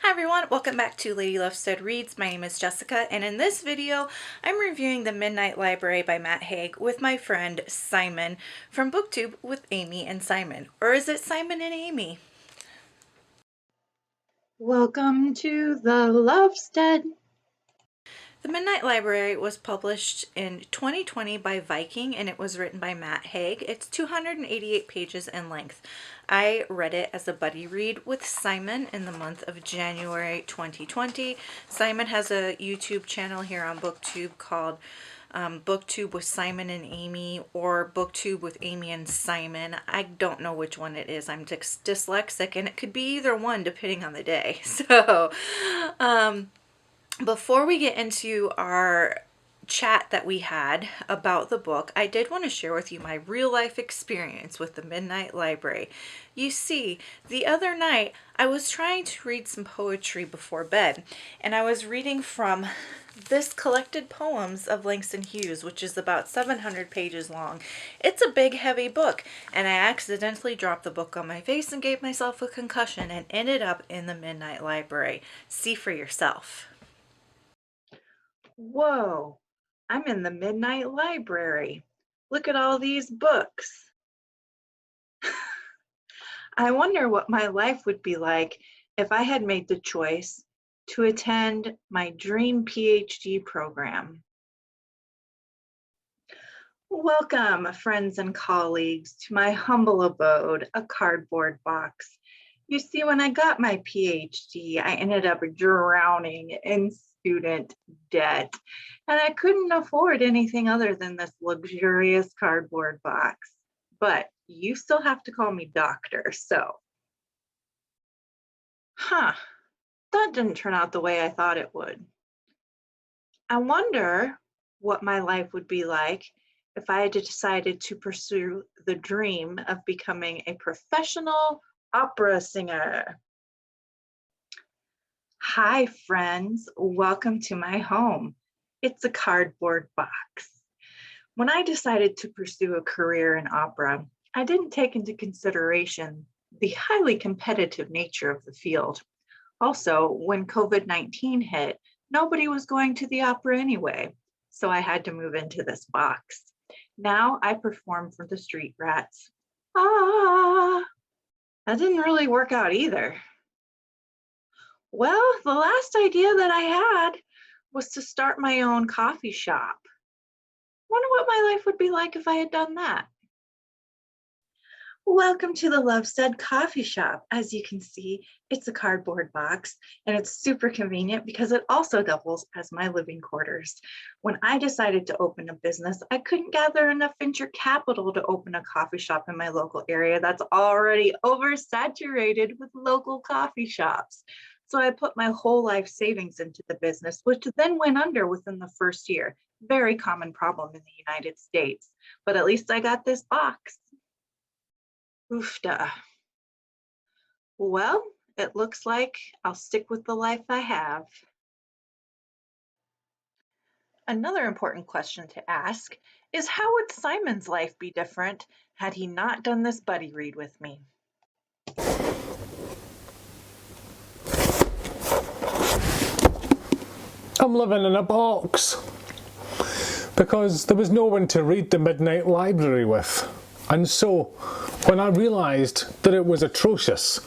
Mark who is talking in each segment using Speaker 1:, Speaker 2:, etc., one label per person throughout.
Speaker 1: Hi everyone, welcome back to Lady Lovestead Reads. My name is Jessica, and in this video I'm reviewing The Midnight Library by Matt Haig with my friend Simon from BookTube with Amy and Simon. Or is it Simon and Amy?
Speaker 2: Welcome to the Lovestead.
Speaker 1: The Midnight Library was published in 2020 by Viking, and it was written by Matt Haig. It's 288 pages in length. I read it as a buddy read with Simon in the month of January 2020. Simon has a YouTube channel here on BookTube called BookTube with Simon and Amy, or BookTube with Amy and Simon. I don't know which one it is. I'm dyslexic, and it could be either one depending on the day. So, before we get into our chat that we had about the book, I did want to share with you my real life experience with the Midnight Library. You see, the other night I was trying to read some poetry before bed, and I was reading from this collected poems of Langston Hughes, which is about 700 pages long. It's a big, heavy book, and I accidentally dropped the book on my face and gave myself a concussion and ended up in the Midnight Library. See for yourself.
Speaker 2: Whoa, I'm in the Midnight Library. Look at all these books. I wonder what my life would be like if I had made the choice to attend my dream PhD program. Welcome, friends and colleagues, to my humble abode, a cardboard box. You see, when I got my PhD, I ended up drowning in student debt, and I couldn't afford anything other than this luxurious cardboard box. But you still have to call me doctor, so. That didn't turn out the way I thought it would. I wonder what my life would be like if I had decided to pursue the dream of becoming a professional opera singer. Hi, friends. Welcome to my home. It's a cardboard box. When I decided to pursue a career in opera, I didn't take into consideration the highly competitive nature of the field. Also, when COVID-19 hit, nobody was going to the opera anyway, so I had to move into this box. Now I perform for the street rats. That didn't really work out either. Well, the last idea that I had was to start my own coffee shop. Wonder what my life would be like if I had done that. Welcome to the Lovestead Coffee Shop. As you can see, it's a cardboard box, and it's super convenient because it also doubles as my living quarters. When I decided to open a business, I couldn't gather enough venture capital to open a coffee shop in my local area that's already oversaturated with local coffee shops. So I put my whole life savings into the business, which then went under within the first year. Very common problem in the United States, but at least I got this box. Oofda. Well, it looks like I'll stick with the life I have. Another important question to ask is, how would Simon's life be different had he not done this buddy read with me?
Speaker 3: I'm living in a box because there was no one to read the Midnight Library with. And so, when I realised that it was atrocious,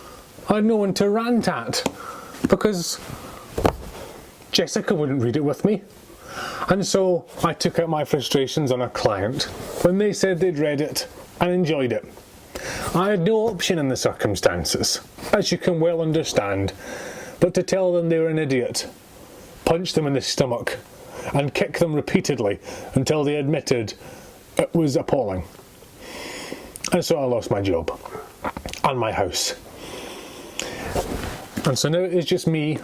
Speaker 3: I had no one to rant at because Jessica wouldn't read it with me. And so I took out my frustrations on a client when they said they'd read it and enjoyed it. I had no option in the circumstances, as you can well understand, but to tell them they were an idiot, punch them in the stomach, and kick them repeatedly until they admitted it was appalling. And so I lost my job and my house. And so now it's just me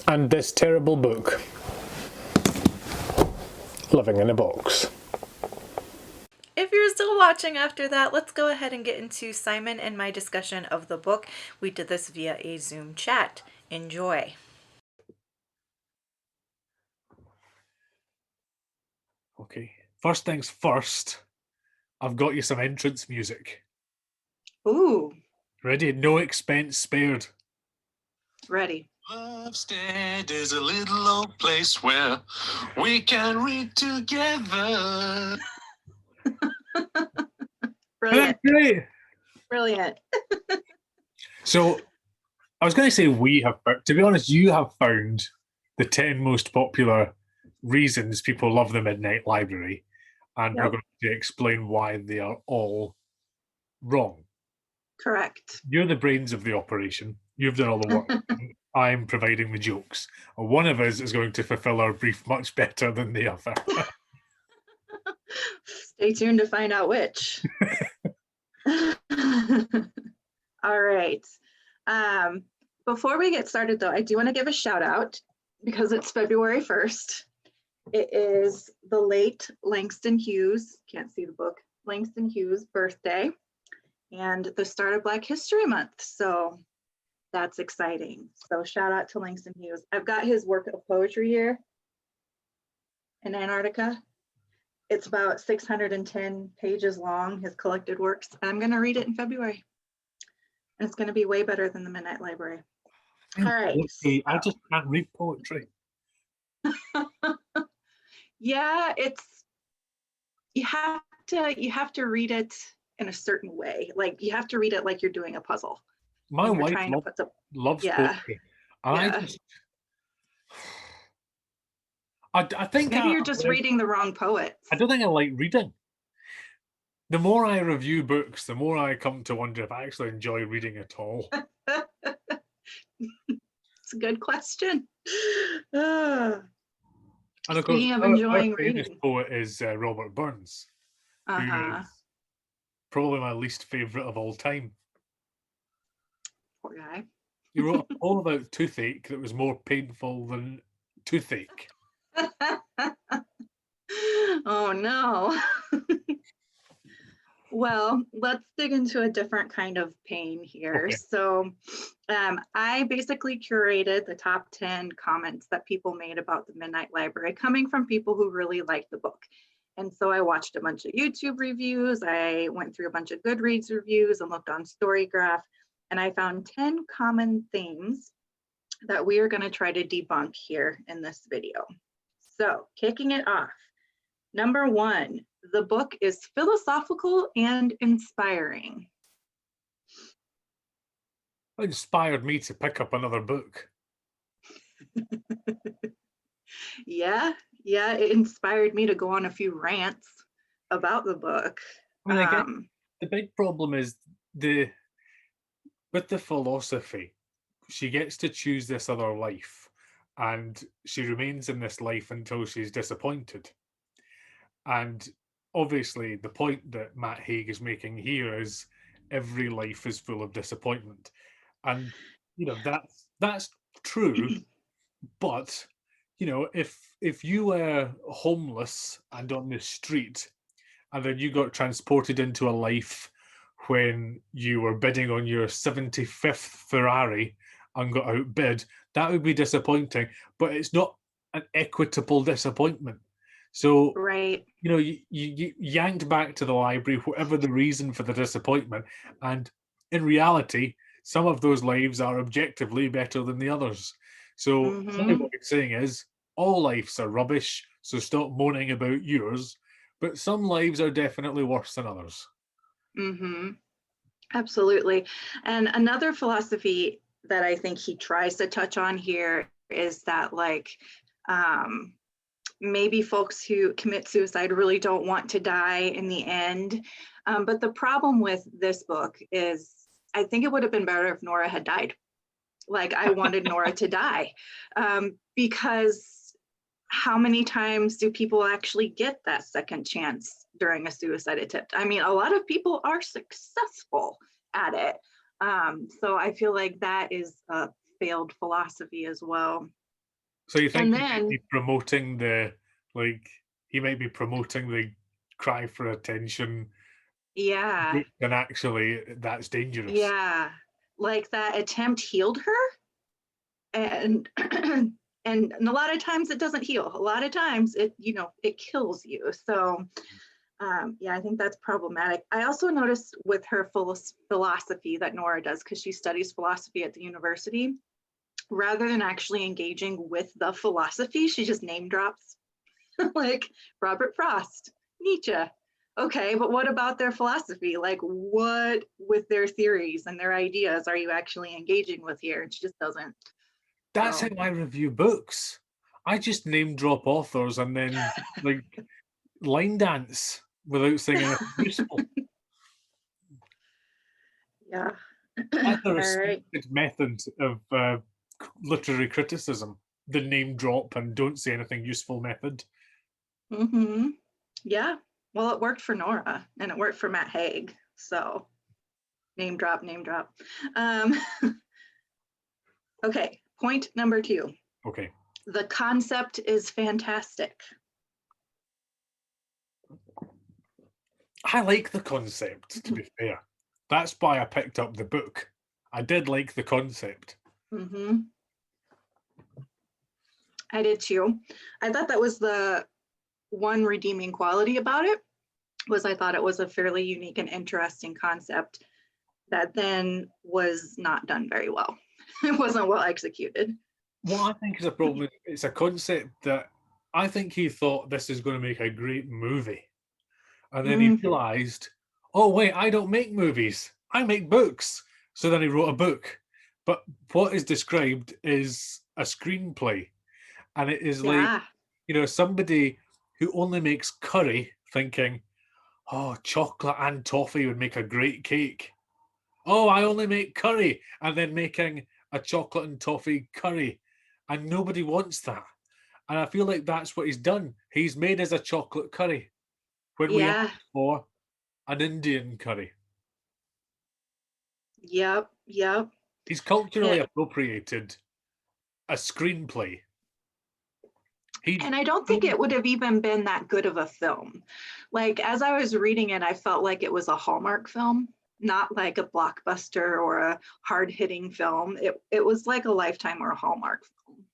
Speaker 3: and this terrible book living in a box.
Speaker 1: If you're still watching after that, let's go ahead and get into Simon and my discussion of the book. We did this via a Zoom chat. Enjoy.
Speaker 4: Okay, first things first, I've got you some entrance music.
Speaker 2: Ooh.
Speaker 4: Ready? No expense spared.
Speaker 2: Ready.
Speaker 5: Lovestead is a little old place where we can read together.
Speaker 2: Brilliant.
Speaker 4: That's great.
Speaker 2: Brilliant.
Speaker 4: So I was going to say we have, but to be honest, you have found the 10 most popular reasons people love the Midnight Library, and we're
Speaker 2: Yep.
Speaker 4: going to explain why they are all wrong.
Speaker 2: Correct.
Speaker 4: You're the brains of the operation. You've done all the work. I'm providing the jokes. One of us is going to fulfill our brief much better than the other.
Speaker 2: Stay tuned to find out which. All right. Before we get started, though, I do want to give a shout out because it's February 1st. It is the late Langston Hughes, can't see the book, Langston Hughes' birthday and the start of Black History Month. So that's exciting. So shout out to Langston Hughes. I've got his work of poetry here in Antarctica. It's about 610 pages long, his collected works. I'm going to read it in February. And it's going to be way better than the Midnight Library. All right.
Speaker 4: Okay, I just can't read poetry.
Speaker 2: Yeah, you have to read it in a certain way. Like you have to read it like you're doing a puzzle.
Speaker 4: My wife loves
Speaker 2: Yeah.
Speaker 4: poetry. And
Speaker 2: Yeah.
Speaker 4: I think
Speaker 2: Maybe you're just reading the wrong poets.
Speaker 4: I don't think I like reading. The more I review books, the more I come to wonder if I actually enjoy reading at all.
Speaker 2: It's a good question. Ah.
Speaker 4: And of course,
Speaker 2: Speaking of
Speaker 4: our
Speaker 2: enjoying
Speaker 4: famous
Speaker 2: reading.
Speaker 4: poet is Robert Burns, who is probably my least favourite of all time.
Speaker 2: Poor guy.
Speaker 4: He wrote a poem about toothache that was more painful than toothache.
Speaker 2: Oh no. Well, let's dig into a different kind of pain here.
Speaker 4: Okay.
Speaker 2: So I basically curated the top 10 comments that people made about the Midnight Library coming from people who really liked the book. And so I watched a bunch of YouTube reviews. I went through a bunch of Goodreads reviews and looked on Storygraph, and I found 10 common themes that we are going to try to debunk here in this video. So kicking it off, number 1, the book is philosophical and inspiring.
Speaker 4: It inspired me to pick up another book.
Speaker 2: Yeah, it inspired me to go on a few rants about the book.
Speaker 4: I mean, I guess the big problem is with the philosophy, she gets to choose this other life, and she remains in this life until she's disappointed. And obviously, the point that Matt Haig is making here is every life is full of disappointment, and that's true. But if you were homeless and on the street, and then you got transported into a life when you were bidding on your 75th Ferrari and got outbid, that would be disappointing. But it's not an equitable disappointment. So,
Speaker 2: right.
Speaker 4: You yanked back to the library, whatever the reason for the disappointment. And in reality, some of those lives are objectively better than the others. So really what I'm saying is all lives are rubbish, so stop moaning about yours, but some lives are definitely worse than others.
Speaker 2: Absolutely. And another philosophy that I think he tries to touch on here is that maybe folks who commit suicide really don't want to die in the end. But the problem with this book is I think it would have been better if Nora had died. Like I wanted Nora to die because how many times do people actually get that second chance during a suicide attempt? I mean, a lot of people are successful at it. So I feel like that is a failed philosophy as well.
Speaker 4: So you think he might be promoting the cry for attention?
Speaker 2: Yeah.
Speaker 4: And actually that's dangerous.
Speaker 2: Yeah. Like that attempt healed her. And and a lot of times it doesn't heal. A lot of times it kills you. So yeah, I think that's problematic. I also noticed with her philosophy that Nora does, because she studies philosophy at the university, rather than actually engaging with the philosophy, she just name drops like Robert Frost, Nietzsche. Okay, but what about their philosophy? Like, what with their theories and their ideas are you actually engaging with here? And she just doesn't.
Speaker 4: That's
Speaker 2: So.
Speaker 4: how I review books. I just name drop authors and then like line dance without saying anything useful.
Speaker 2: Yeah.
Speaker 4: That's a
Speaker 2: All right.
Speaker 4: respected method of literary criticism. The name drop and don't say anything useful method.
Speaker 2: Mm-hmm. Yeah. Well, it worked for Nora and it worked for Matt Haig. So name drop, name drop. Okay. Point number 2.
Speaker 4: Okay.
Speaker 2: The concept is fantastic.
Speaker 4: I like the concept, to be fair. That's why I picked up the book. I did like the concept.
Speaker 2: Mm-hmm. I did too. I thought that was the one redeeming quality about it, was I thought it was a fairly unique and interesting concept that then was not done very well. It wasn't well executed.
Speaker 4: What I think is a problem, it's a concept that I think he thought this is going to make a great movie. And then he realized, oh, wait, I don't make movies. I make books. So then he wrote a book. But what is described is a screenplay. And it is like,
Speaker 2: Yeah.
Speaker 4: Somebody who only makes curry thinking, oh, chocolate and toffee would make a great cake. Oh, I only make curry. And then making a chocolate and toffee curry. And nobody wants that. And I feel like that's what he's done. He's made us a chocolate curry when we
Speaker 2: Yeah.
Speaker 4: asked for an Indian curry.
Speaker 2: Yep. Yep.
Speaker 4: He's culturally
Speaker 2: Yeah.
Speaker 4: appropriated a screenplay.
Speaker 2: And I don't think it would have even been that good of a film. Like, as I was reading it, I felt like it was a Hallmark film, not like a blockbuster or a hard-hitting film. It was like a Lifetime or a Hallmark film.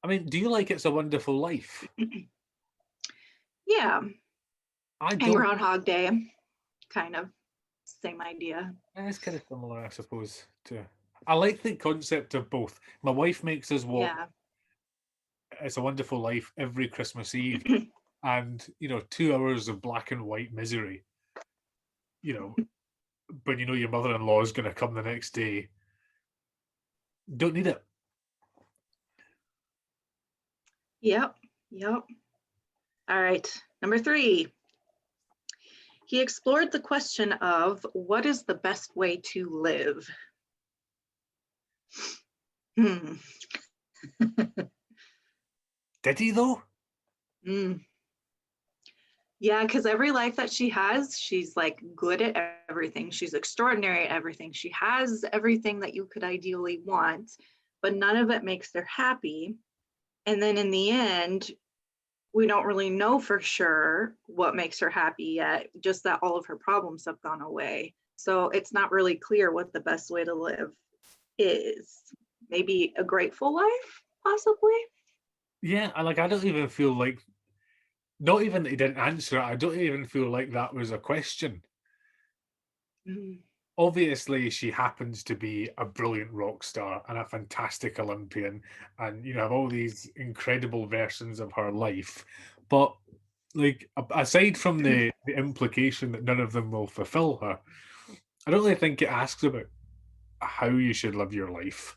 Speaker 4: I mean, do you like It's a Wonderful Life?
Speaker 2: Yeah.
Speaker 4: I
Speaker 2: And
Speaker 4: don't.
Speaker 2: Groundhog Day, kind of same idea.
Speaker 4: It's kind of similar, I suppose. I like the concept of both. My wife makes us watch
Speaker 2: Yeah.
Speaker 4: It's a Wonderful Life every Christmas Eve, and 2 hours of black and white misery. When your mother-in-law is going to come the next day. Don't need it.
Speaker 2: Yep. Yep. All right. Number 3. He explored the question of what is the best way to live?
Speaker 4: Did he though?
Speaker 2: Yeah, because every life that she has, she's like good at everything. She's extraordinary at everything. She has everything that you could ideally want, but none of it makes her happy. And then in the end, we don't really know for sure what makes her happy yet, just that all of her problems have gone away. So it's not really clear what the best way to live is. Maybe a grateful life, possibly.
Speaker 4: Yeah, I don't even feel like, not even that he didn't answer it, I don't even feel like that was a question. Obviously, she happens to be a brilliant rock star and a fantastic Olympian, and have all these incredible versions of her life. But aside from the implication that none of them will fulfill her, I don't really think it asks about how you should live your life.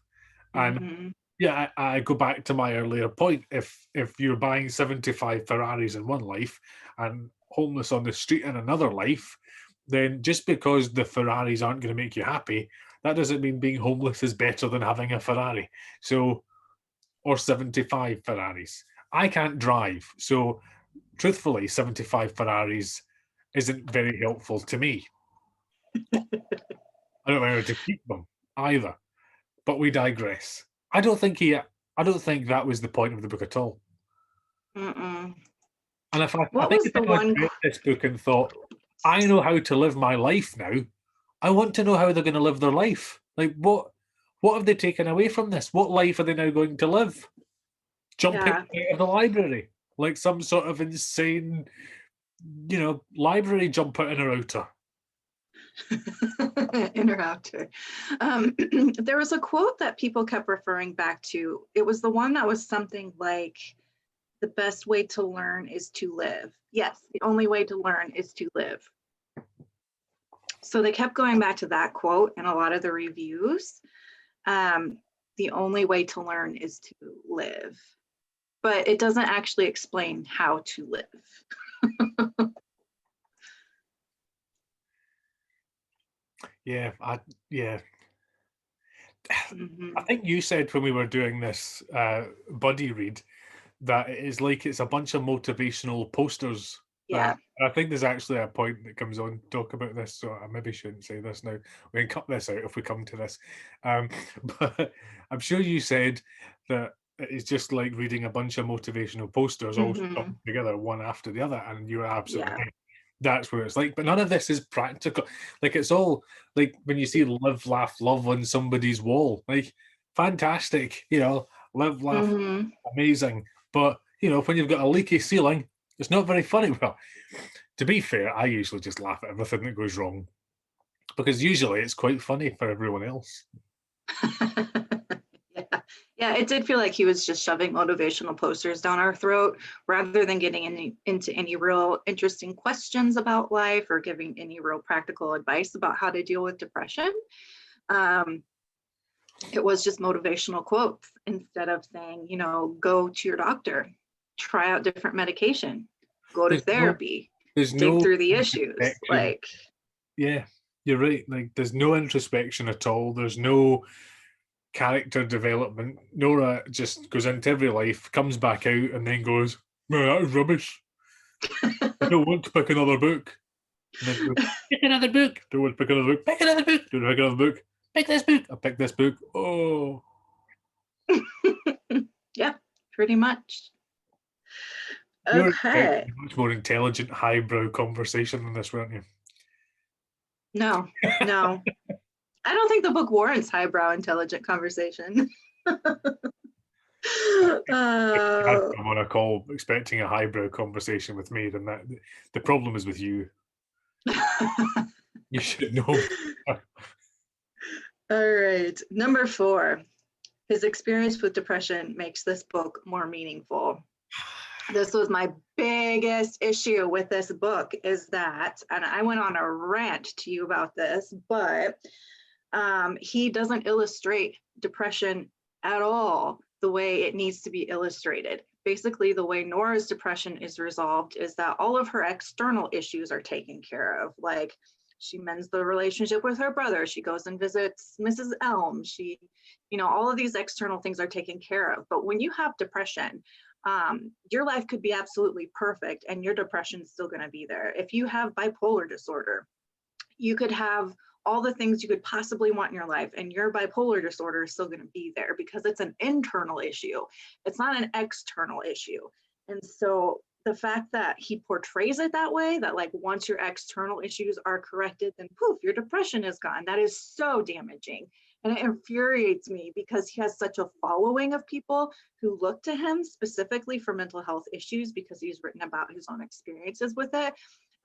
Speaker 4: And yeah, I go back to my earlier point. If you're buying 75 Ferraris in one life and homeless on the street in another life, then just because the Ferraris aren't going to make you happy, that doesn't mean being homeless is better than having a Ferrari. So, or 75 Ferraris. I can't drive. So, truthfully, 75 Ferraris isn't very helpful to me. I don't know how to keep them either. But we digress. I don't think that was the point of the book at all. And if I think if I read this book and thought, I know how to live my life now, I want to know how they're going to live their life. Like, what have they taken away from this? What life are they now going to live? Jumping out of the library, like some sort of insane, library jumper in a router.
Speaker 2: Interrupt her. There was a quote that people kept referring back to. It was the one that was something like, the best way to learn is to live. Yes, the only way to learn is to live. So they kept going back to that quote in a lot of the reviews. The only way to learn is to live. But it doesn't actually explain how to live.
Speaker 4: Yeah,
Speaker 2: Mhm.
Speaker 4: I think you said when we were doing this buddy read that it is like it's a bunch of motivational posters.
Speaker 2: Yeah.
Speaker 4: I think there's actually a point that comes on to talk about this, so I maybe shouldn't say this now. We can cut this out if we come to this. But I'm sure you said that it's just like reading a bunch of motivational posters all stuck
Speaker 2: Mhm.
Speaker 4: together, one after the other, and you're absolutely
Speaker 2: Yeah.
Speaker 4: right. That's what it's like. But none of this is practical. Like it's all like when you see live, laugh, love on somebody's wall, like fantastic, live, laugh,
Speaker 2: Mhm.
Speaker 4: amazing. But when you've got a leaky ceiling, it's not very funny. Well, to be fair, I usually just laugh at everything that goes wrong because usually it's quite funny for everyone else.
Speaker 2: Yeah. Yeah, it did feel like he was just shoving motivational posters down our throat rather than getting into any real interesting questions about life or giving any real practical advice about how to deal with depression. It was just motivational quotes instead of saying, go to your doctor, try out different medication, go to
Speaker 4: There's no,
Speaker 2: therapy,
Speaker 4: there's
Speaker 2: dig
Speaker 4: no
Speaker 2: through the issues.
Speaker 4: introspection. Yeah, you're right. Like there's no introspection at all. There's no character development. Nora just goes into every life, comes back out, and then goes, "Well, that was rubbish. I don't want to pick another book." And then goes, "Pick another book. Don't want to pick another book. Pick another book. Don't pick another book. Pick this book. I picked this book. Oh."
Speaker 2: Yeah, pretty much.
Speaker 4: You're
Speaker 2: Okay.
Speaker 4: expecting a much more intelligent, highbrow conversation than this, weren't you?
Speaker 2: No, no. I don't think the book warrants highbrow intelligent conversation.
Speaker 4: If you had
Speaker 2: uh,
Speaker 4: come on a call expecting a highbrow conversation with me, then the problem is with you. You should know.
Speaker 2: All right. Number 4. His experience with depression makes this book more meaningful. This was my biggest issue with this book is that, and I went on a rant to you about this, but he doesn't illustrate depression at all the way it needs to be illustrated. Basically, the way Nora's depression is resolved is that all of her external issues are taken care of. Like she mends the relationship with her brother. She goes and visits Mrs. Elm. All of these external things are taken care of. But when you have depression, your life could be absolutely perfect and your depression is still going to be there. If you have bipolar disorder, you could have all the things you could possibly want in your life and your bipolar disorder is still going to be there because it's an internal issue. It's not an external issue. And so the fact that he portrays it that way, that like once your external issues are corrected, then poof, your depression is gone. That is so damaging. And it infuriates me because he has such a following of people who look to him specifically for mental health issues because he's written about his own experiences with it.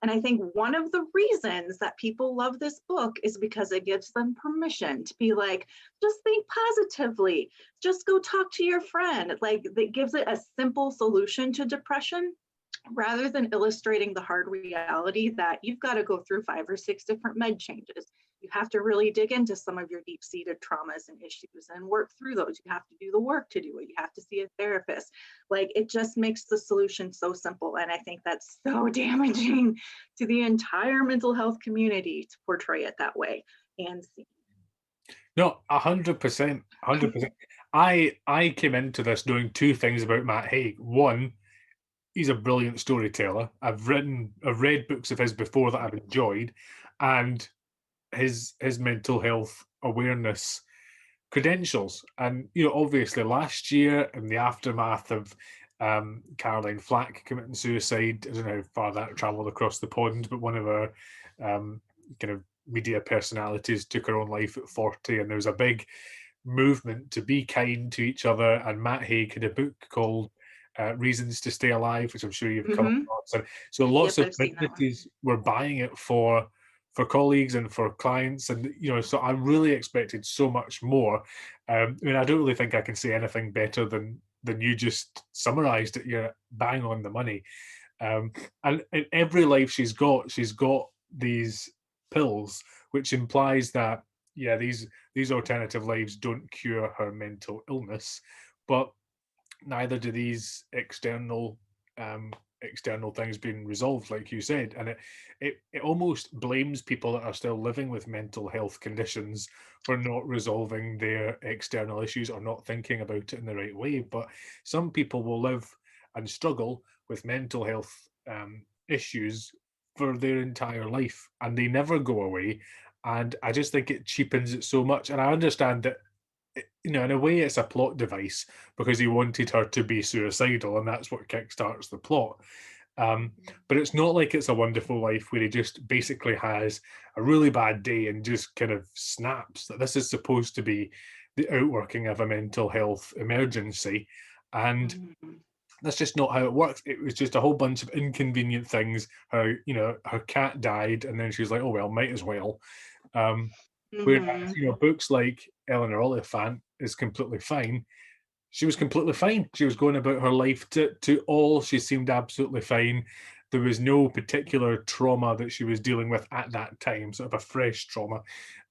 Speaker 2: And I think one of the reasons that people love this book is because it gives them permission to be like, just think positively, just go talk to your friend. Like it gives it a simple solution to depression rather than illustrating the hard reality that you've got to go through 5 or 6 different med changes. You have to really dig into some of your deep-seated traumas and issues and work through those. You have to do the work to do it. You have to see a therapist. Like it just makes the solution so simple. And I think that's so damaging to the entire mental health community to portray it that way. And see.
Speaker 4: No, 100%, 100%. I came into this knowing 2 things about Matt Haig. One, he's a brilliant storyteller. I've read books of his before that I've enjoyed, and his mental health awareness credentials. And obviously last year in the aftermath of Caroline Flack committing suicide, I don't know how far that traveled across the pond, but one of our kind of media personalities took her own life at 40, and there was a big movement to be kind to each other. And Matt Haig had a book called Reasons to Stay Alive, which I'm sure you've come across. And so lots
Speaker 2: Yep,
Speaker 4: of
Speaker 2: I've seen that one.
Speaker 4: businesses were buying it for for colleagues and for clients, and so I really expected so much more. I mean, I don't really think I can say anything better than you just summarized it. You're bang on the money. And in every life she's got these pills, which implies that these alternative lives don't cure her mental illness, but neither do these external things being resolved, like you said. And it almost blames people that are still living with mental health conditions for not resolving their external issues or not thinking about it in the right way. But some people will live and struggle with mental health issues for their entire life, and they never go away. And I just think it cheapens it so much. And I understand that, in a way, it's a plot device because he wanted her to be suicidal, and that's what kickstarts the plot. But it's not like It's a Wonderful Life where he just basically has a really bad day and just kind of snaps. That this is supposed to be the outworking of a mental health emergency, and that's just not how it works. It was just a whole bunch of inconvenient things. Her cat died, and then she was like, "Oh well, might as well." Whereas, books like Eleanor Oliphant is completely fine. She was completely fine. She was going about her life to all. She seemed absolutely fine. There was no particular trauma that she was dealing with at that time, sort of a fresh trauma.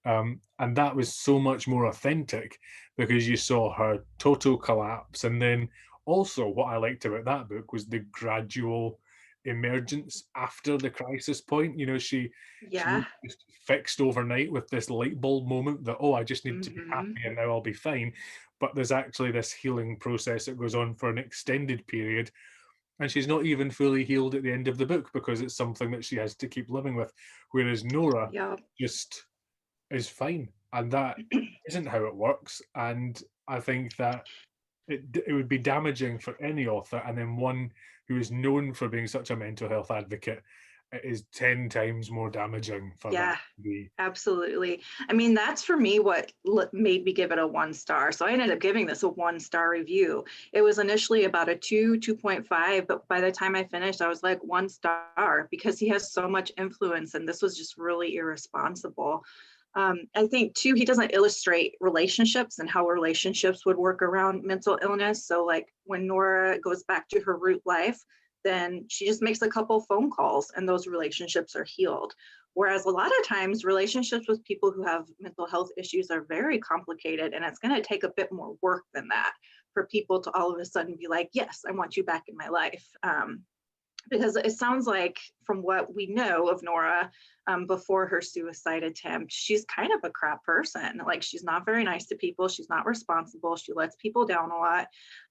Speaker 4: And that was so much more authentic because you saw her total collapse. And then also, what I liked about that book was the gradual emergence after the crisis point. She
Speaker 2: Yeah.
Speaker 4: was just fixed overnight with this light bulb moment that, oh, I just need to be happy and now I'll be fine. But there's actually this healing process that goes on for an extended period, and she's not even fully healed at the end of the book because it's something that she has to keep living with. Whereas Nora
Speaker 2: Yeah.
Speaker 4: just is fine, and that isn't how it works. And I think that it would be damaging for any author, and then one who is known for being such a mental health advocate, it is 10 times more damaging for that
Speaker 2: Yeah.
Speaker 4: to be.
Speaker 2: Absolutely. I mean, that's for me what made me give it a 1 star. So I ended up giving this a 1 star review. It was initially about a 2.5, but by the time I finished, I was like 1 star because he has so much influence and this was just really irresponsible. I think too, he doesn't illustrate relationships and how relationships would work around mental illness. So like when Nora goes back to her root life, then she just makes a couple phone calls and those relationships are healed. Whereas a lot of times relationships with people who have mental health issues are very complicated and it's going to take a bit more work than that for people to all of a sudden be like, yes, I want you back in my life. Because it sounds like from what we know of Nora before her suicide attempt, she's kind of a crap person. Like she's not very nice to people. She's not responsible. She lets people down a lot.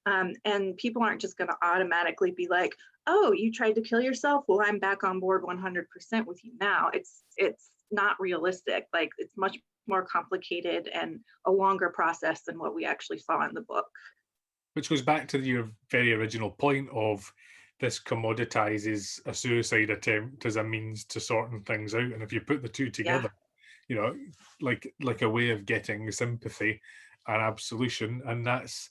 Speaker 2: And people aren't just going to automatically be like, oh, you tried to kill yourself? Well, I'm back on board 100% with you now. It's not realistic. Like it's much more complicated and a longer process than what we actually saw in the book.
Speaker 4: Which goes back to your very original point of this commoditizes a suicide attempt as a means to sorting things out. And if you put the two together, like a way of getting sympathy and absolution, and that's,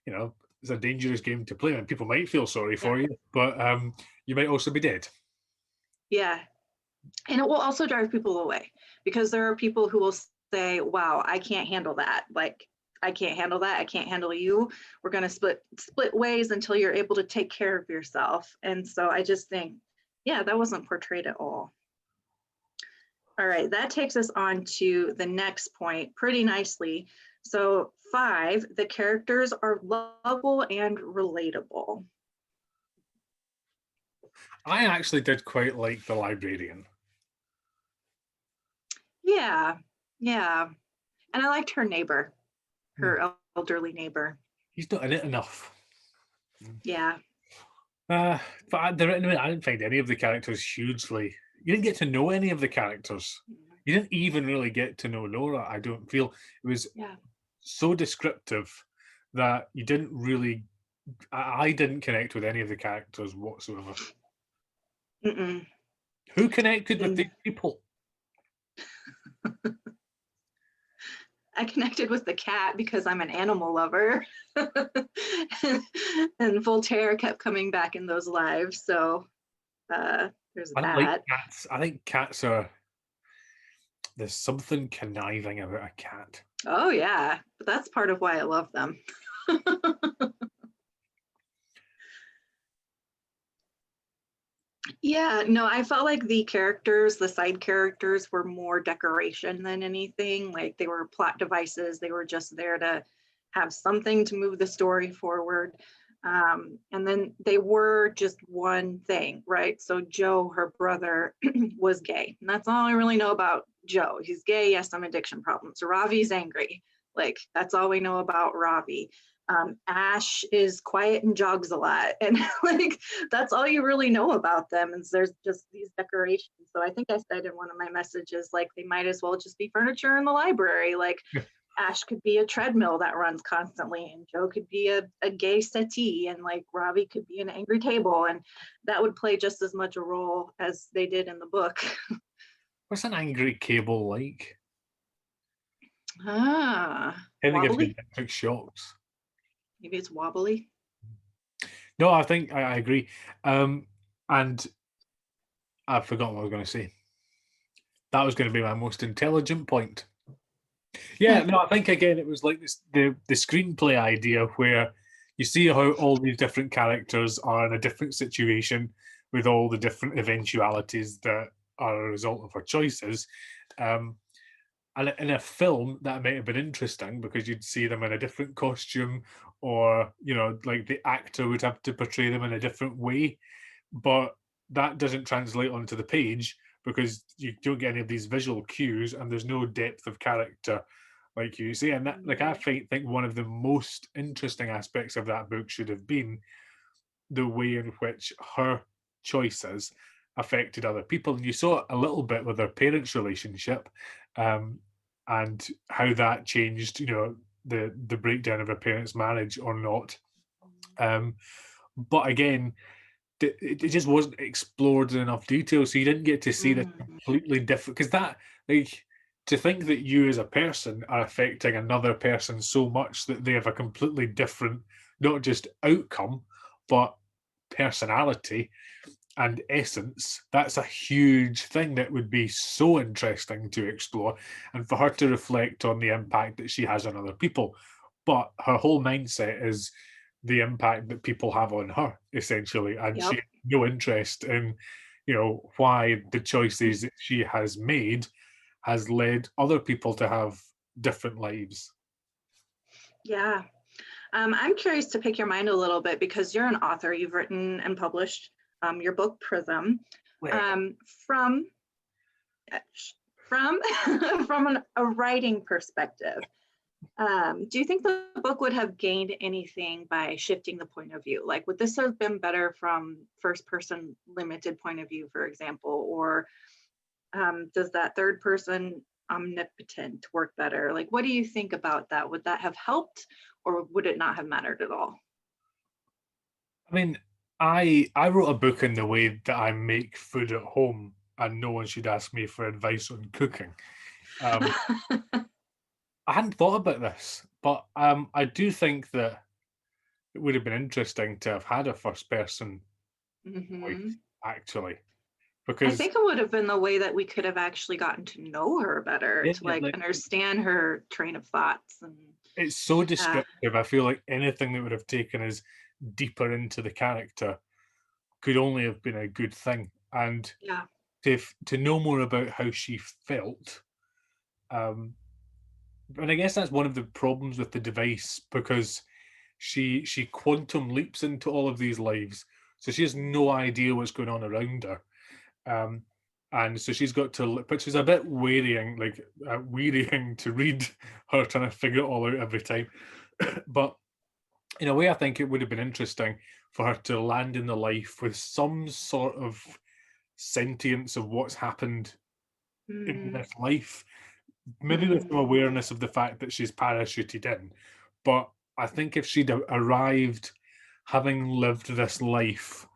Speaker 4: it's a dangerous game to play, and people might feel sorry for you, but you might also be dead.
Speaker 2: Yeah. And it will also drive people away because there are people who will say, wow, I can't handle that. Like, I can't handle that. I can't handle you. We're going to split ways until you're able to take care of yourself. And so I just think, yeah, that wasn't portrayed at all. All right, that takes us on to the next point pretty nicely. So 5, the characters are lovable and relatable.
Speaker 4: I actually did quite like the librarian.
Speaker 2: Yeah. And I liked her neighbor, her elderly neighbor.
Speaker 4: He's not in it enough.
Speaker 2: Yeah.
Speaker 4: But I didn't find any of the characters hugely. You didn't get to know any of the characters. You didn't even really get to know Nora. I don't feel it was so descriptive that you didn't really. I didn't connect with any of the characters whatsoever. Who connected with these people?
Speaker 2: I connected with the cat because I'm an animal lover. And Voltaire kept coming back in those lives. So there's
Speaker 4: I
Speaker 2: that.
Speaker 4: like cats. I think cats are there's something conniving about a cat.
Speaker 2: Oh yeah, but that's part of why I love them. Yeah, no, I felt like the side characters were more decoration than anything. Like they were plot devices. They were just there to have something to move the story forward. And then they were just one thing, right? So Joe, her brother, was gay. And that's all I really know about Joe. He's gay, he has some addiction problems. Ravi's angry. Like that's all we know about Ravi. Ash is quiet and jogs a lot. And like that's all you really know about them is there's just these decorations. So I think I said in one of my messages, like they might as well just be furniture in the library. Like Ash could be a treadmill that runs constantly, and Joe could be a gay settee, and like Ravi could be an angry table, and that would play just as much a role as they did in the book.
Speaker 4: What's an angry cable like?
Speaker 2: Ah,
Speaker 4: I think gives you
Speaker 2: wobbly?
Speaker 4: electric shocks.
Speaker 2: Maybe it's wobbly.
Speaker 4: No, I think I agree. And I've forgotten what I was going to say. That was going to be my most intelligent point. Yeah, no, I think again it was like this, the screenplay idea where you see how all these different characters are in a different situation with all the different eventualities that are a result of her choices. And in a film that might have been interesting because you'd see them in a different costume, or like the actor would have to portray them in a different way, but that doesn't translate onto the page because you don't get any of these visual cues and there's no depth of character like you see. And that, like, I think one of the most interesting aspects of that book should have been the way in which her choices affected other people. And you saw it a little bit with her parents' relationship, and how that changed, the breakdown of her parents' marriage or not. But again, it just wasn't explored in enough detail, so you didn't get to see this completely different. Because that, like, to think that you as a person are affecting another person so much that they have a completely different, not just outcome, but personality and essence, that's a huge thing that would be so interesting to explore, and for her to reflect on the impact that she has on other people. But her whole mindset is the impact that people have on her, essentially, and she
Speaker 2: Yep.
Speaker 4: has no interest in why the choices that she has made has led other people to have different lives.
Speaker 2: Yeah. I'm curious to pick your mind a little bit because you're an author. You've written and published your book Prism. From a writing perspective, do you think the book would have gained anything by shifting the point of view? Like, would this have been better from first person limited point of view, for example, or does that third person omnipotent work better? Like, what do you think about that? Would that have helped, or would it not have mattered at all?
Speaker 4: I mean, I wrote a book in the way that I make food at home, and no one should ask me for advice on cooking. I hadn't thought about this, but I do think that it would have been interesting to have had a first person voice, actually,
Speaker 2: I
Speaker 4: because
Speaker 2: think it would have been the way that we could have actually gotten to know her better,
Speaker 4: yeah,
Speaker 2: to like
Speaker 4: like,
Speaker 2: understand her train of thoughts. And
Speaker 4: it's so descriptive. I feel like anything that would have taken us deeper into the character could only have been a good thing. And
Speaker 2: yeah,
Speaker 4: to know more about how she felt, and I guess that's one of the problems with the device, because she quantum leaps into all of these lives, so she has no idea what's going on around her. Um, and so she's got to, which is a bit wearying, like wearying to read her trying to figure it all out every time. But in a way, I think it would have been interesting for her to land in the life with some sort of sentience of what's happened in this life. Maybe with some awareness of the fact that she's parachuted in. But I think if she'd arrived having lived this life,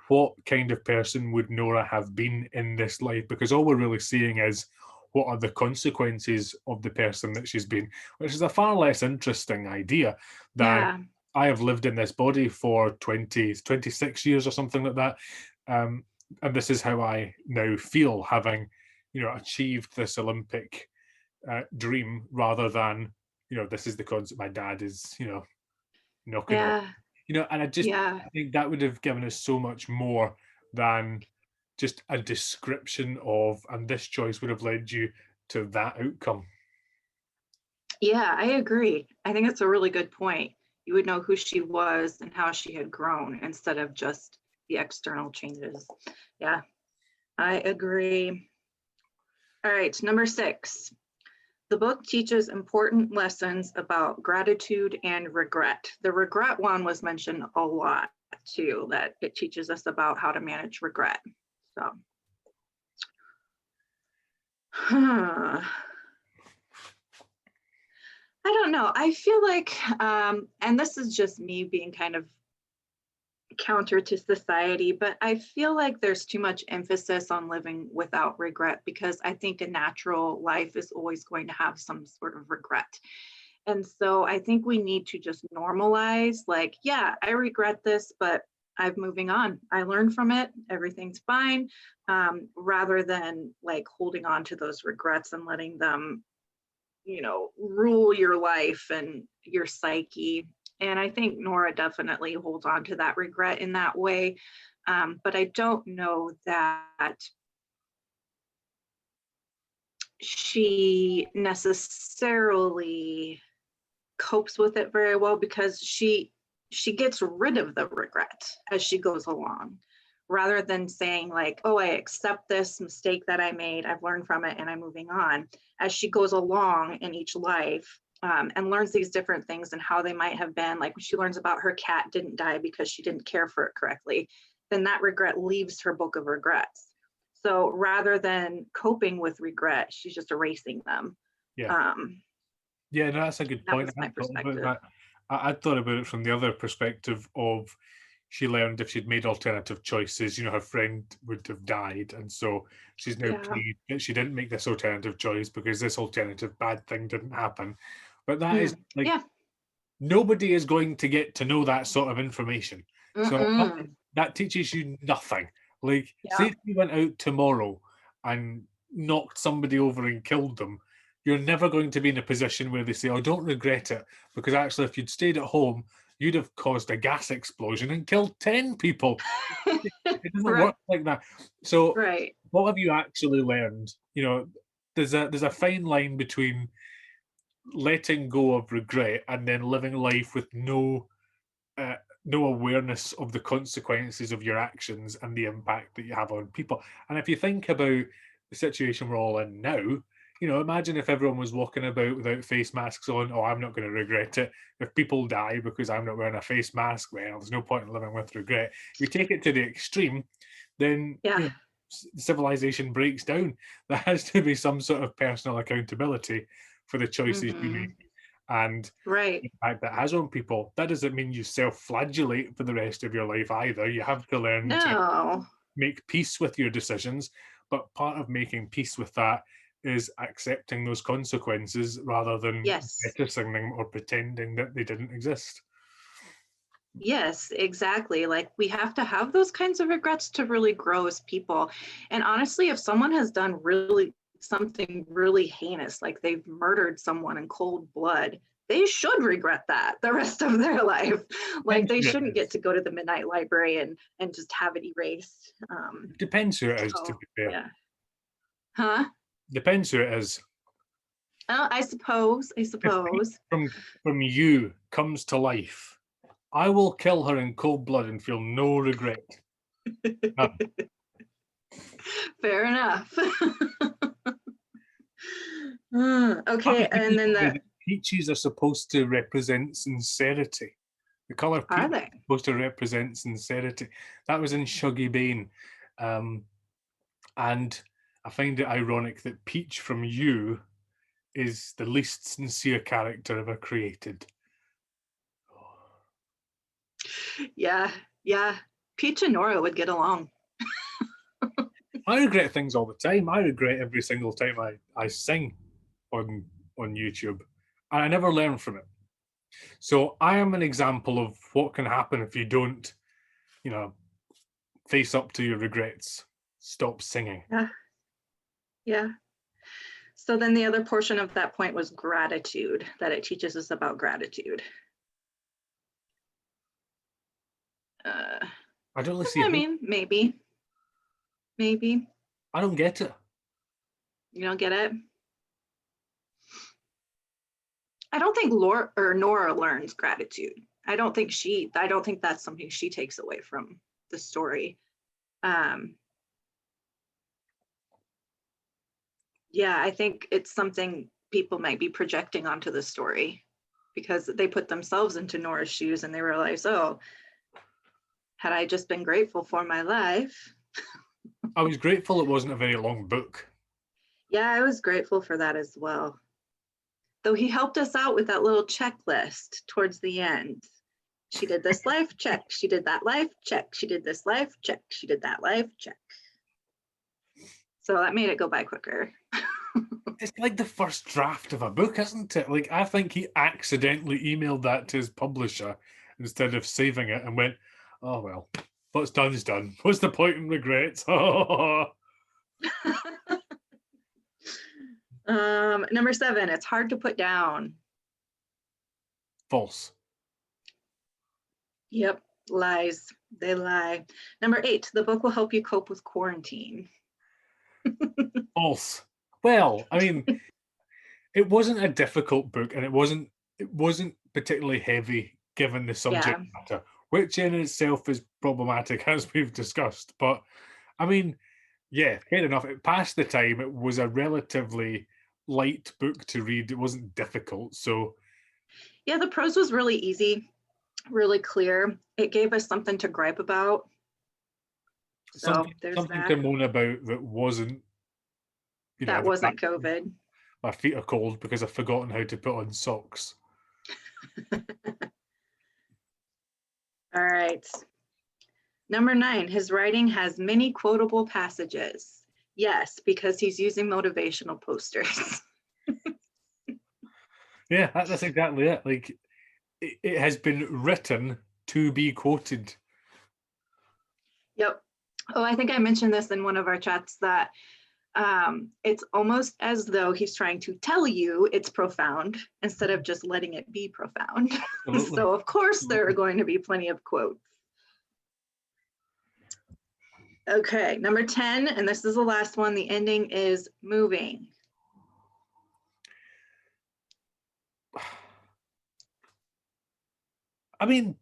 Speaker 4: what kind of person would Nora have been in this life? Because all we're really seeing is what are the consequences of the person that she's been, which is a far less interesting idea than
Speaker 2: yeah,
Speaker 4: I have lived in this body for 26 years or something like that. And this is how I now feel, having achieved this Olympic dream, rather than, this is the concert my dad is, knocking on.
Speaker 2: Yeah.
Speaker 4: And
Speaker 2: Yeah.
Speaker 4: I think that would have given us so much more than just a description of, and this choice would have led you to that outcome.
Speaker 2: Yeah, I agree. I think it's a really good point. You would know who she was and how she had grown instead of just the external changes. Yeah, I agree. All right, number 6. The book teaches important lessons about gratitude and regret. The regret one was mentioned a lot too, that it teaches us about how to manage regret. So, I don't know. I feel like, and this is just me being kind of counter to society, but I feel like there's too much emphasis on living without regret, because I think a natural life is always going to have some sort of regret. And so I think we need to just normalize, like, yeah, I regret this, but I'm moving on. I learned from it. Everything's fine. Rather than like holding on to those regrets and letting them, rule your life and your psyche. And I think Nora definitely holds on to that regret in that way. But I don't know that she necessarily copes with it very well, because she gets rid of the regret as she goes along, rather than saying like, oh, I accept this mistake that I made, I've learned from it, and I'm moving on. As she goes along in each life, and learns these different things and how they might have been, like when she learns about her cat didn't die because she didn't care for it correctly, then that regret leaves her book of regrets. So rather than coping with regret, she's just erasing them.
Speaker 4: Yeah. Yeah, no, that's a good
Speaker 2: That
Speaker 4: point.
Speaker 2: was my perspective.
Speaker 4: I thought about it from the other perspective of, she learned if she'd made alternative choices, her friend would have died. And so she's now
Speaker 2: Yeah.
Speaker 4: pleased that she didn't make this alternative choice, because this alternative bad thing didn't happen. But that is like,
Speaker 2: Yeah.
Speaker 4: nobody is going to get to know that sort of information. So
Speaker 2: Mm-mm.
Speaker 4: that teaches you nothing. Like, say
Speaker 2: Yeah.
Speaker 4: if you went out tomorrow and knocked somebody over and killed them, you're never going to be in a position where they say, oh, don't regret it, because actually if you'd stayed at home, you'd have caused a gas explosion and killed 10 people. It doesn't
Speaker 2: Right.
Speaker 4: work like that. So
Speaker 2: Right.
Speaker 4: what have you actually learned? There's a fine line between letting go of regret and then living life with uh, no awareness of the consequences of your actions and the impact that you have on people. And if you think about the situation we're all in now, imagine if everyone was walking about without face masks on. Oh, I'm not going to regret it. If people die because I'm not wearing a face mask, well, there's no point in living with regret. If you take it to the extreme, then
Speaker 2: Yeah.
Speaker 4: civilization breaks down. There has to be some sort of personal accountability for the choices you make. And
Speaker 2: Right.
Speaker 4: the impact that has on people. That doesn't mean you self-flagellate for the rest of your life either. You have to learn to
Speaker 2: No.
Speaker 4: make peace with your decisions, but part of making peace with that is accepting those consequences rather than
Speaker 2: Yes.
Speaker 4: jettisoning them or pretending that they didn't exist.
Speaker 2: Yes, exactly. Like we have to have those kinds of regrets to really grow as people. And honestly, if someone has done really something really heinous, like they've murdered someone in cold blood, they should regret that the rest of their life. Like
Speaker 4: Depends
Speaker 2: they
Speaker 4: who it
Speaker 2: shouldn't get
Speaker 4: is.
Speaker 2: to go to the midnight library and just have it erased.
Speaker 4: Depends who it is, to
Speaker 2: So
Speaker 4: be fair.
Speaker 2: yeah. Huh?
Speaker 4: Depends who it is.
Speaker 2: I suppose.
Speaker 4: If from you comes to life, I will kill her in cold blood and feel no regret.
Speaker 2: Fair enough. Okay, and then the
Speaker 4: Peaches are supposed to represent sincerity. The colour peach
Speaker 2: are they?
Speaker 4: is supposed to represent sincerity. That was in Shuggy Bane. And I find it ironic that Peach from You is the least sincere character ever created.
Speaker 2: Yeah, yeah. Peach and Nora would get along.
Speaker 4: I regret things all the time. I regret every single time I sing on YouTube. And I never learn from it. So I am an example of what can happen if you don't, face up to your regrets. Stop singing.
Speaker 2: Yeah. Yeah. So then the other portion of that point was gratitude, that it teaches us about gratitude.
Speaker 4: I don't really see
Speaker 2: I
Speaker 4: it.
Speaker 2: mean, maybe.
Speaker 4: I don't get it.
Speaker 2: You don't get it? I don't think Nora learns gratitude. I don't think that's something she takes away from the story. Yeah, I think it's something people might be projecting onto the story because they put themselves into Nora's shoes and they realize, oh, had I just been grateful for my life.
Speaker 4: I was grateful it wasn't a very long book.
Speaker 2: Yeah, I was grateful for that as well. Though he helped us out with that little checklist towards the end. She did this life, check. She did that life, check. She did this life, check. She did that life, check. So that made it go by quicker.
Speaker 4: It's like the first draft of a book, isn't it? Like, I think he accidentally emailed that to his publisher instead of saving it and went, oh, well, what's done is done. What's the point in regrets?
Speaker 2: Number 7, it's hard to put down.
Speaker 4: False.
Speaker 2: Yep, lies. They lie. Number 8, the book will help you cope with quarantine.
Speaker 4: False. Well, I mean, it wasn't a difficult book, and it wasn't particularly heavy given the subject matter, which in itself is problematic, as we've discussed. But I mean, yeah, fair enough. It passed the time. It was a relatively light book to read. It wasn't difficult. So
Speaker 2: yeah, the prose was really easy, really clear. It gave us something to gripe about. So there's
Speaker 4: something
Speaker 2: that.
Speaker 4: to moan about that wasn't,
Speaker 2: that wasn't COVID.
Speaker 4: My feet are cold because I've forgotten how to put on socks.
Speaker 2: All right. Number 9, his writing has many quotable passages. Yes, because he's using motivational posters.
Speaker 4: Yeah, that's exactly it. Like, it has been written to be quoted.
Speaker 2: Yep. Oh, I think I mentioned this in one of our chats that it's almost as though he's trying to tell you it's profound instead of just letting it be profound. So of course there are going to be plenty of quotes. Okay, number 10, and this is the last one, the ending is moving.
Speaker 4: I mean,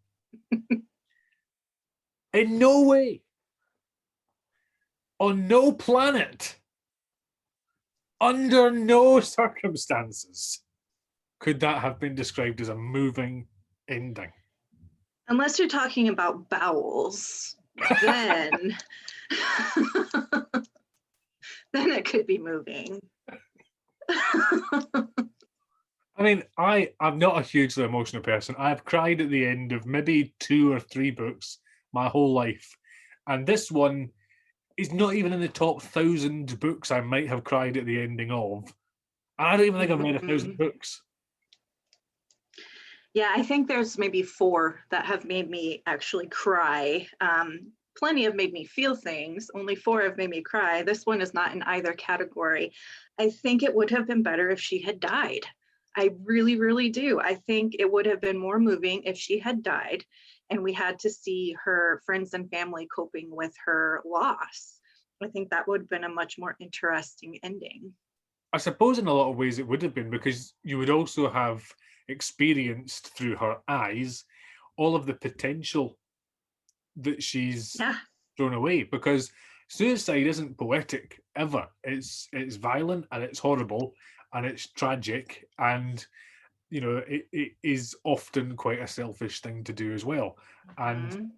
Speaker 4: in no way, on no planet, under no circumstances could that have been described as a moving ending.
Speaker 2: Unless you're talking about bowels, then then it could be moving.
Speaker 4: I mean, I'm not a hugely emotional person. I've cried at the end of maybe 2 or 3 books my whole life. And this one is not even in the top 1,000 books I might have cried at the ending of. And I don't even think I've read 1,000 books.
Speaker 2: Yeah, I think there's maybe 4 that have made me actually cry. Plenty have made me feel things. Only 4 have made me cry. This one is not in either category. I think it would have been better if she had died. I really, really do. I think it would have been more moving if she had died and we had to see her friends and family coping with her loss. I think that would have been a much more interesting ending.
Speaker 4: I suppose in a lot of ways it would have been, because you would also have experienced through her eyes all of the potential that she's thrown away, because suicide isn't poetic ever. It's violent and it's horrible and it's tragic, and it is often quite a selfish thing to do as well. And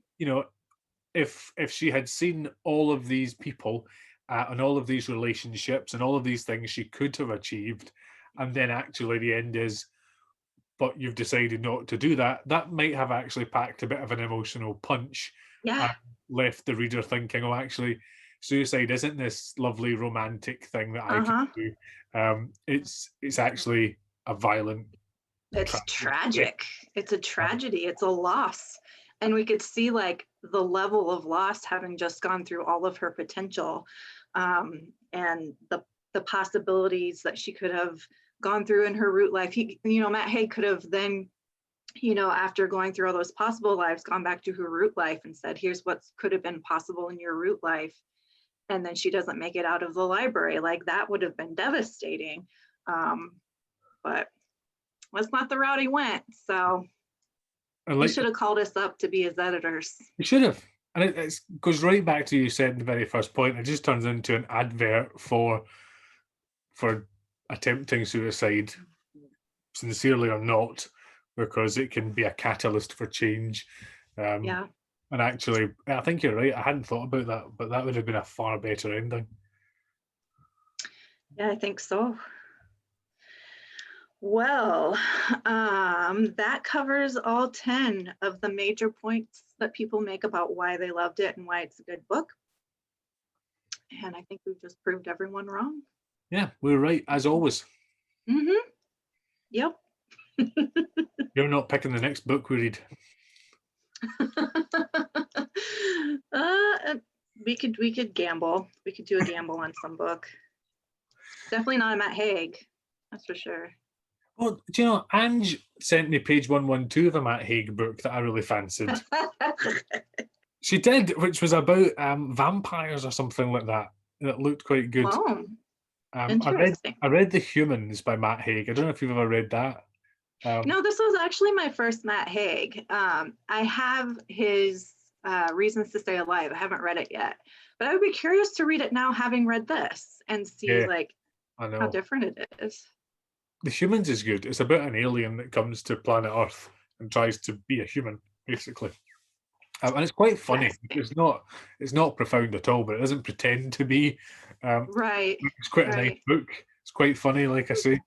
Speaker 4: if she had seen all of these people and all of these relationships and all of these things she could have achieved, and then actually the end is, but you've decided not to do that, that might have actually packed a bit of an emotional punch and left the reader thinking, oh, actually, suicide isn't this lovely romantic thing that I can do. It's actually a violent.
Speaker 2: It's tragic. It's a tragedy. It's a loss. And we could see like the level of loss having just gone through all of her potential and the the possibilities that she could have gone through in her root life. Matt Haig could have then, after going through all those possible lives, gone back to her root life and said, here's what could have been possible in your root life. And then she doesn't make it out of the library. Like, that would have been devastating. But that's not the route he went. So he should have called us up to be his editors.
Speaker 4: He should have. And it goes right back to you said in the very first point. It just turns into an advert for attempting suicide, sincerely or not, because it can be a catalyst for change.
Speaker 2: Yeah.
Speaker 4: And actually, I think you're right. I hadn't thought about that, but that would have been a far better ending.
Speaker 2: Yeah, I think so. Well, that covers all 10 of the major points that people make about why they loved it and why it's a good book. And I think we've just proved everyone wrong.
Speaker 4: Yeah, we're right, as always.
Speaker 2: Mm-hmm. Yep.
Speaker 4: You're not picking the next book we read.
Speaker 2: We could gamble. We could do a gamble on some book. Definitely not a Matt Haig, that's for sure.
Speaker 4: Well, do you know, Ange sent me page 112 of a Matt Haig book that I really fancied. She did, which was about vampires or something like that. It looked quite good.
Speaker 2: Oh,
Speaker 4: interesting. I read The Humans by Matt Haig. I don't know if you've ever read that.
Speaker 2: No, this was actually my first Matt Haig. I have his Reasons to Stay Alive. I haven't read it yet, but I would be curious to read it now, having read this, and see how different it is.
Speaker 4: The Humans is good. It's about an alien that comes to planet Earth and tries to be a human, basically. And it's quite funny. Yes. It's not profound at all, but it doesn't pretend to be.
Speaker 2: Right.
Speaker 4: It's quite a nice book. It's quite funny, like I say.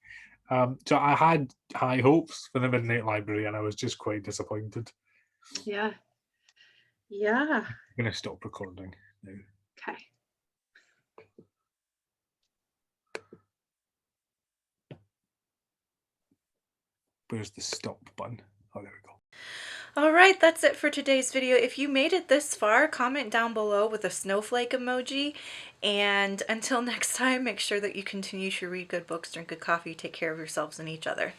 Speaker 4: So I had high hopes for the Midnight Library, and I was just quite disappointed.
Speaker 2: Yeah.
Speaker 4: I'm going to stop recording now.
Speaker 2: Okay.
Speaker 4: Where's the stop button? Oh, there we go.
Speaker 1: All right, that's it for today's video. If you made it this far, comment down below with a snowflake emoji. And until next time, make sure that you continue to read good books, drink good coffee, take care of yourselves and each other.